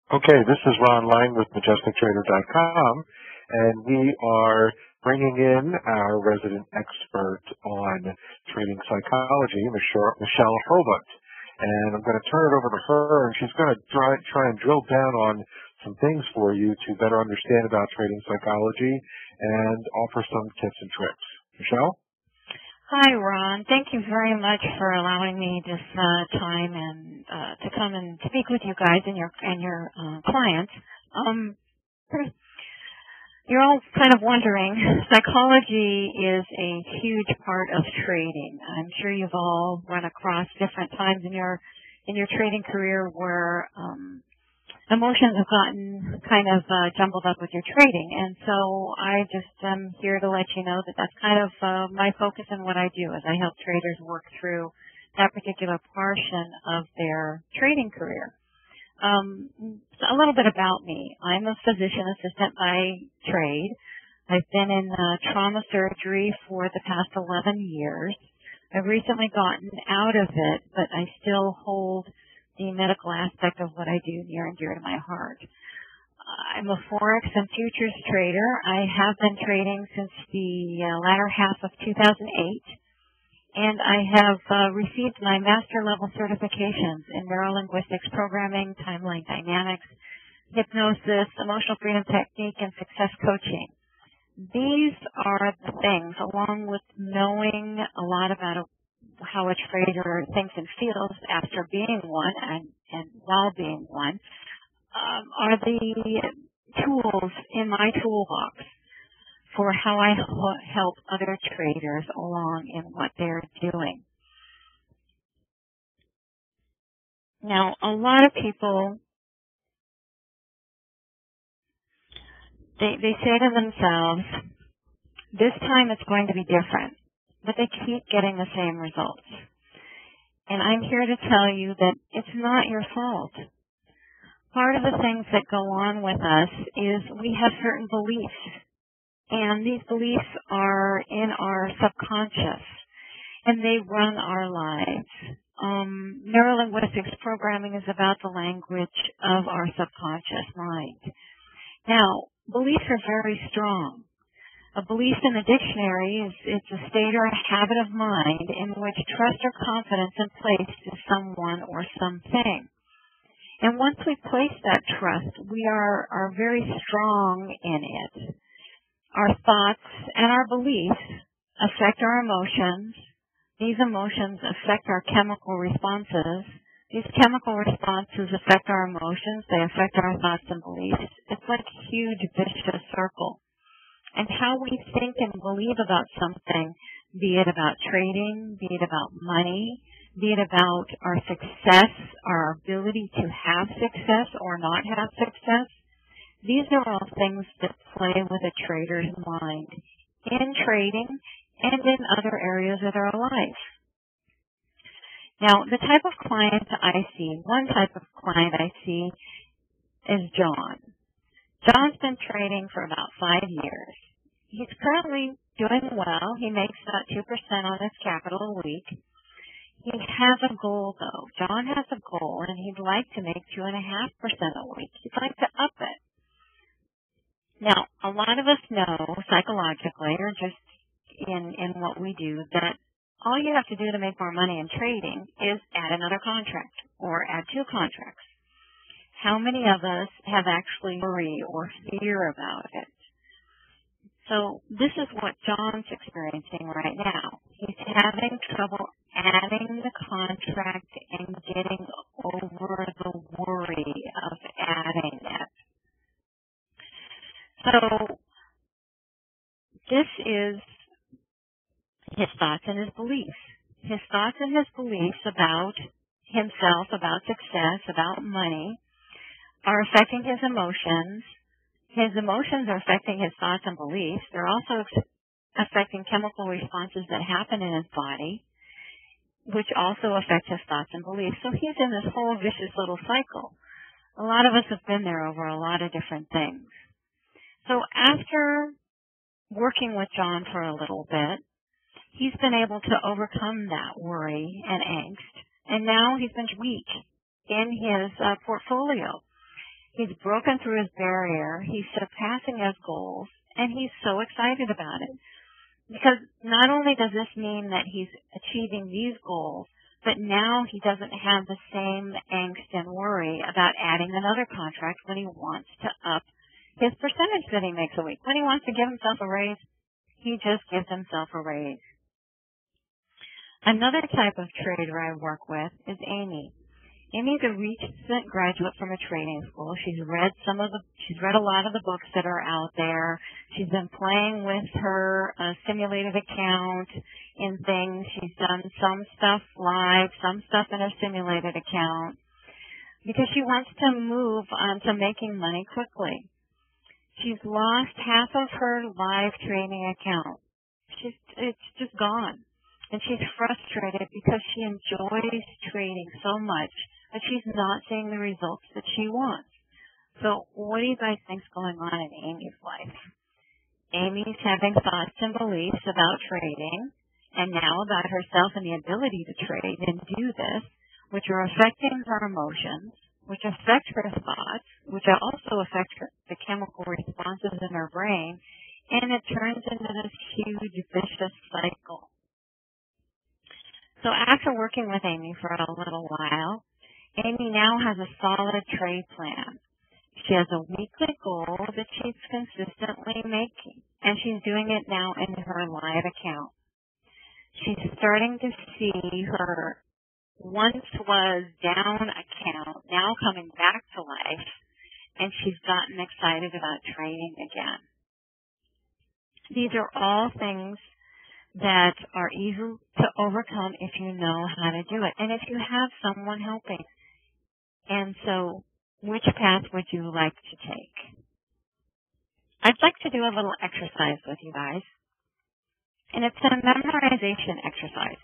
Okay, this is Ron Lang with MajesticTrader.com, and we are bringing in our resident expert on trading psychology, Michele Hurlbut. And I'm going to turn it over to her, and she's going to try and drill down on some things for you to better understand about trading psychology and offer some tips and tricks. Michele? Hi, Ron. Thank you very much for allowing me this time and to come and speak with you guys and your clients. You're all kind of wondering, psychology is a huge part of trading. I'm sure you've all run across different times in your trading career where emotions have gotten kind of jumbled up with your trading. And so I just am here to let you know that that's kind of my focus and what I do is I help traders work through that particular portion of their trading career. A little bit about me. I'm a physician assistant by trade. I've been in trauma surgery for the past 11 years. I've recently gotten out of it, but I still hold the medical aspect of what I do near and dear to my heart. I'm a Forex and futures trader. I have been trading since the latter half of 2008, and I have received my master level certifications in neurolinguistics programming, timeline dynamics, hypnosis, emotional freedom technique, and success coaching. These are the things, along with knowing a lot about how a trader thinks and feels after being one and while being one, are the tools in my toolbox for how I help other traders along in what they're doing. Now, a lot of people, they say to themselves, this time it's going to be different. But they keep getting the same results. And I'm here to tell you that it's not your fault. Part of the things that go on with us is we have certain beliefs. And these beliefs are in our subconscious. And they run our lives. Neurolinguistics programming is about the language of our subconscious mind. Now, beliefs are very strong. A belief in the dictionary it's a state or a habit of mind in which trust or confidence is placed in someone or something. And once we place that trust, we are very strong in it. Our thoughts and our beliefs affect our emotions. These emotions affect our chemical responses. These chemical responses affect our emotions. They affect our thoughts and beliefs. It's like a huge vicious circle. And how we think and believe about something, be it about trading, be it about money, be it about our success, our ability to have success or not have success, these are all things that play with a trader's mind in trading and in other areas of their life. Now, the type of client I see, one type of client I see is John. John's been trading for about 5 years. He's currently doing well. He makes about 2% on his capital a week. He has a goal, though. John has a goal, and he'd like to make 2.5% a week. He'd like to up it. Now, a lot of us know psychologically, or just in what we do, that all you have to do to make more money in trading is add another contract or add 2 contracts. How many of us have actually worry or fear about it? So this is what John's experiencing right now. He's having trouble adding the contract and getting over the worry of adding it. So this is his thoughts and his beliefs. His thoughts and his beliefs about himself, about success, about money are affecting his emotions. His emotions are affecting his thoughts and beliefs. They're also affecting chemical responses that happen in his body, which also affect his thoughts and beliefs. So he's in this whole vicious little cycle. A lot of us have been there over a lot of different things. So after working with John for a little bit, he's been able to overcome that worry and angst, and now he's been weak in his portfolio. He's broken through his barrier. He's surpassing his goals, and he's so excited about it. Because not only does this mean that he's achieving these goals, but now he doesn't have the same angst and worry about adding another contract when he wants to up his percentage that he makes a week. When he wants to give himself a raise, he just gives himself a raise. Another type of trader I work with is Amy. Amy's a recent graduate from a trading school. She's read a lot of the books that are out there. She's been playing with her simulated account in things. She's done some stuff live, some stuff in her simulated account, because she wants to move on to making money quickly. She's lost half of her live trading account. It's just gone. And she's frustrated because she enjoys trading so much, but she's not seeing the results that she wants. So what do you guys think's going on in Amy's life? Amy's having thoughts and beliefs about trading, and now about herself and the ability to trade and do this, which are affecting her emotions, which affect her thoughts, which also affect the chemical responses in her brain, and it turns into this huge vicious cycle. So after working with Amy for a little while, Amy now has a solid trade plan. She has a weekly goal that she's consistently making, and she's doing it now in her live account. She's starting to see her once was down account now coming back to life, and she's gotten excited about trading again. These are all things that are easy to overcome if you know how to do it, and if you have someone helping. And so, which path would you like to take? I'd like to do a little exercise with you guys, and it's a memorization exercise.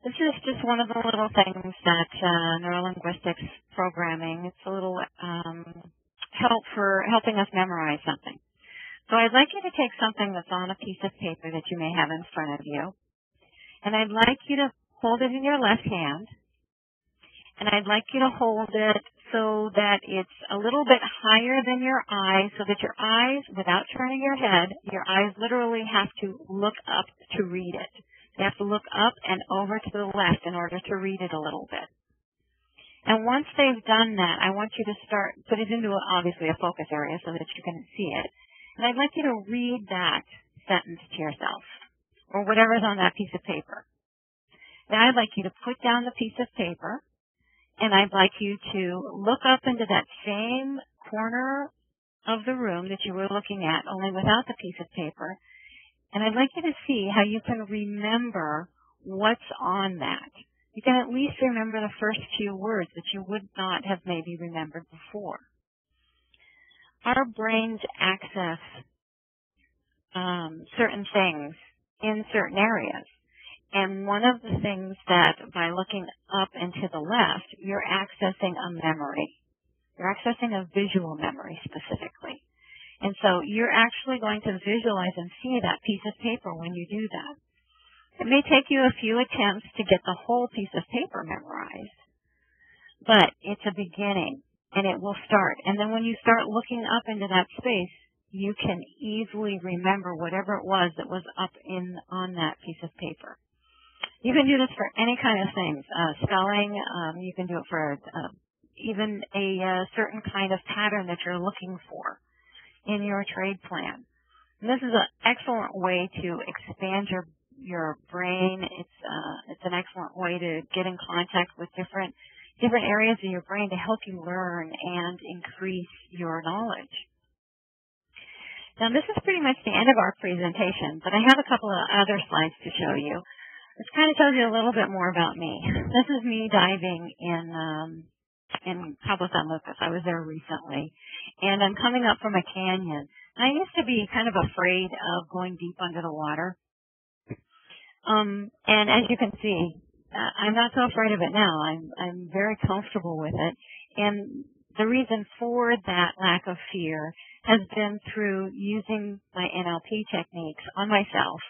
This is just one of the little things that neurolinguistics programming, it's a little help for helping us memorize something. So I'd like you to take something that's on a piece of paper that you may have in front of you, and I'd like you to hold it in your left hand, and I'd like you to hold it so that it's a little bit higher than your eyes, so that your eyes, without turning your head, your eyes literally have to look up to read it. They have to look up and over to the left in order to read it a little bit. And once they've done that, I want you to put it into, obviously, a focus area so that you can see it. And I'd like you to read that sentence to yourself, or whatever's on that piece of paper. Then I'd like you to put down the piece of paper, and I'd like you to look up into that same corner of the room that you were looking at, only without the piece of paper. And I'd like you to see how you can remember what's on that. You can at least remember the first few words that you would not have maybe remembered before. Our brains access certain things in certain areas. And one of the things that by looking up and to the left, you're accessing a memory. You're accessing a visual memory specifically. And so you're actually going to visualize and see that piece of paper when you do that. It may take you a few attempts to get the whole piece of paper memorized, but it's a beginning, and it will start. And then when you start looking up into that space, you can easily remember whatever it was that was up on that piece of paper. You can do this for any kind of things. Spelling, you can do it for even a certain kind of pattern that you're looking for in your trade plan. And this is an excellent way to expand your brain. It's an excellent way to get in contact with different areas of your brain to help you learn and increase your knowledge. Now, this is pretty much the end of our presentation, but I have a couple of other slides to show you. This kind of tells you a little bit more about me. This is me diving in Cabo San Lucas. I was there recently, and I'm coming up from a canyon. I used to be kind of afraid of going deep under the water. And as you can see, I'm not so afraid of it now. I'm very comfortable with it. And the reason for that lack of fear has been through using my NLP techniques on myself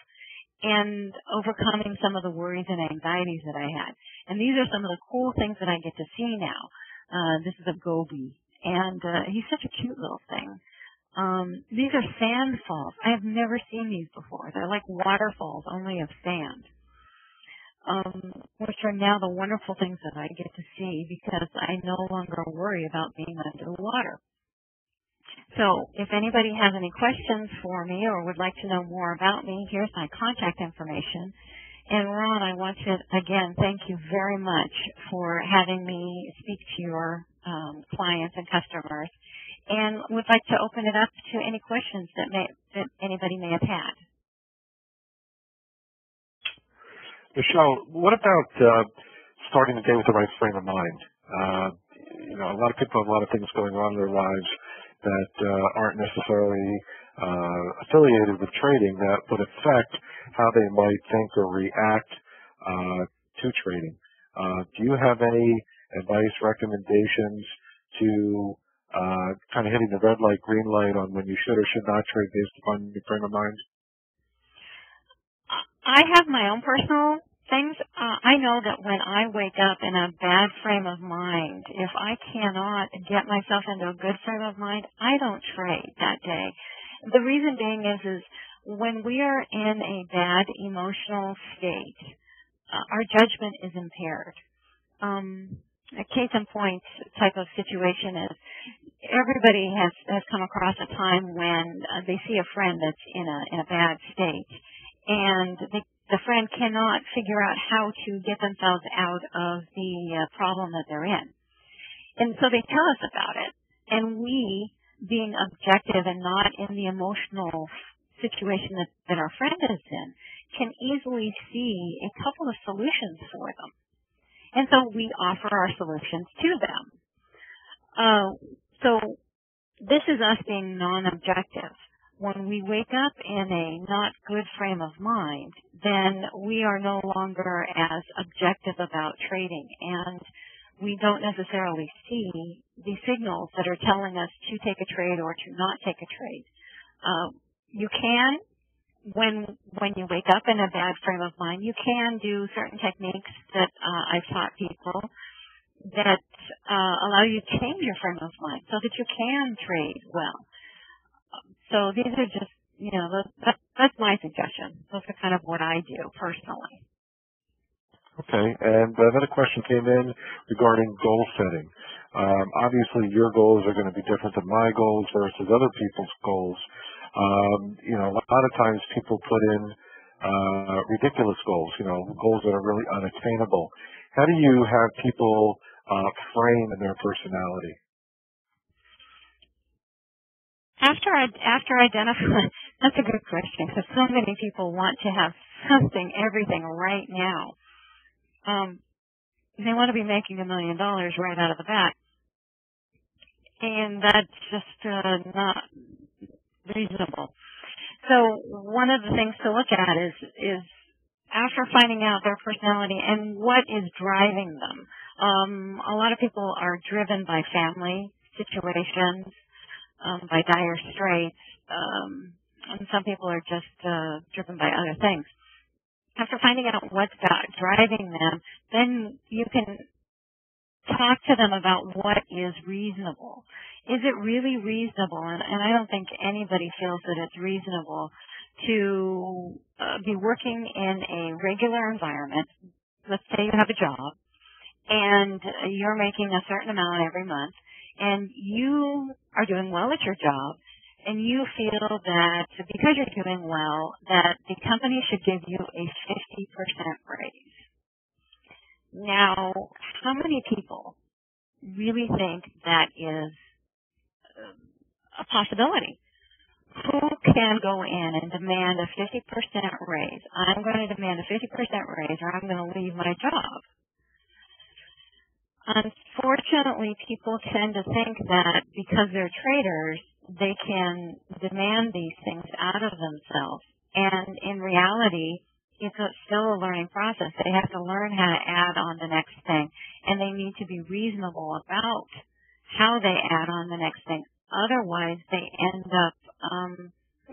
and overcoming some of the worries and anxieties that I had. And these are some of the cool things that I get to see now. This is a goby, and he's such a cute little thing. These are sand falls. I have never seen these before. They're like waterfalls, only of sand, which are now the wonderful things that I get to see because I no longer worry about being under the water. So if anybody has any questions for me or would like to know more about me, here's my contact information. And Ron, I want to, again, thank you very much for having me speak to your clients and customers, and would like to open it up to any questions that anybody may have had. Michele, what about starting the day with the right frame of mind? A lot of people have a lot of things going on in their lives that aren't necessarily affiliated with trading that would affect how they might think or react to trading. Do you have any advice, recommendations to kind of hitting the red light, green light on when you should or should not trade based upon your frame of mind? I have my own personal things. I know that when I wake up in a bad frame of mind, if I cannot get myself into a good frame of mind, I don't trade that day. The reason being is when we are in a bad emotional state, our judgment is impaired. A case in point type of situation is everybody has come across a time when they see a friend that's in a bad state, and the friend cannot figure out how to get themselves out of the problem that they're in. And so they tell us about it. And we, being objective and not in the emotional situation that our friend is in, can easily see a couple of solutions for them. And so we offer our solutions to them. So this is us being non-objective. When we wake up in a not good frame of mind, then we are no longer as objective about trading, and we don't necessarily see the signals that are telling us to take a trade or to not take a trade. You can, when you wake up in a bad frame of mind, you can do certain techniques that I've taught people that allow you to change your frame of mind so that you can trade well. So these are just, that's my suggestion. Those are kind of what I do personally. Okay, and another question came in regarding goal setting. Obviously, your goals are going to be different than my goals versus other people's goals. A lot of times people put in ridiculous goals, goals that are really unattainable. How do you have people frame in their personality? After identifying, that's a good question because so many people want to have something, everything right now. They want to be making $1 million right out of the bat, and that's just not reasonable. So one of the things to look at is after finding out their personality and what is driving them. A lot of people are driven by family situations, by dire straits, and some people are just driven by other things. After finding out what's driving them, then you can talk to them about what is reasonable. Is it really reasonable? And I don't think anybody feels that it's reasonable to be working in a regular environment. Let's say you have a job and you're making a certain amount every month, and you are doing well at your job, and you feel that because you're doing well, that the company should give you a 50% raise. Now, how many people really think that is a possibility? Who can go in and demand a 50% raise? I'm going to demand a 50% raise or I'm going to leave my job. Unfortunately, people tend to think that because they're traders, they can demand these things out of themselves. And in reality, it's still a learning process. They have to learn how to add on the next thing. And they need to be reasonable about how they add on the next thing. Otherwise, they end up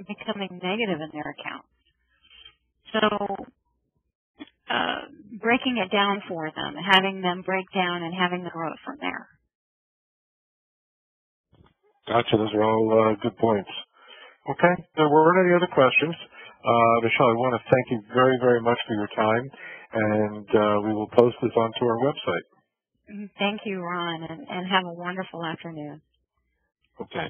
becoming negative in their accounts. So breaking it down for them, having them break down and having them grow it from there. Gotcha. Those are all good points. Okay. There weren't any other questions. Michele, I want to thank you very, very much for your time, and we will post this onto our website. Thank you, Ron, and have a wonderful afternoon. Okay.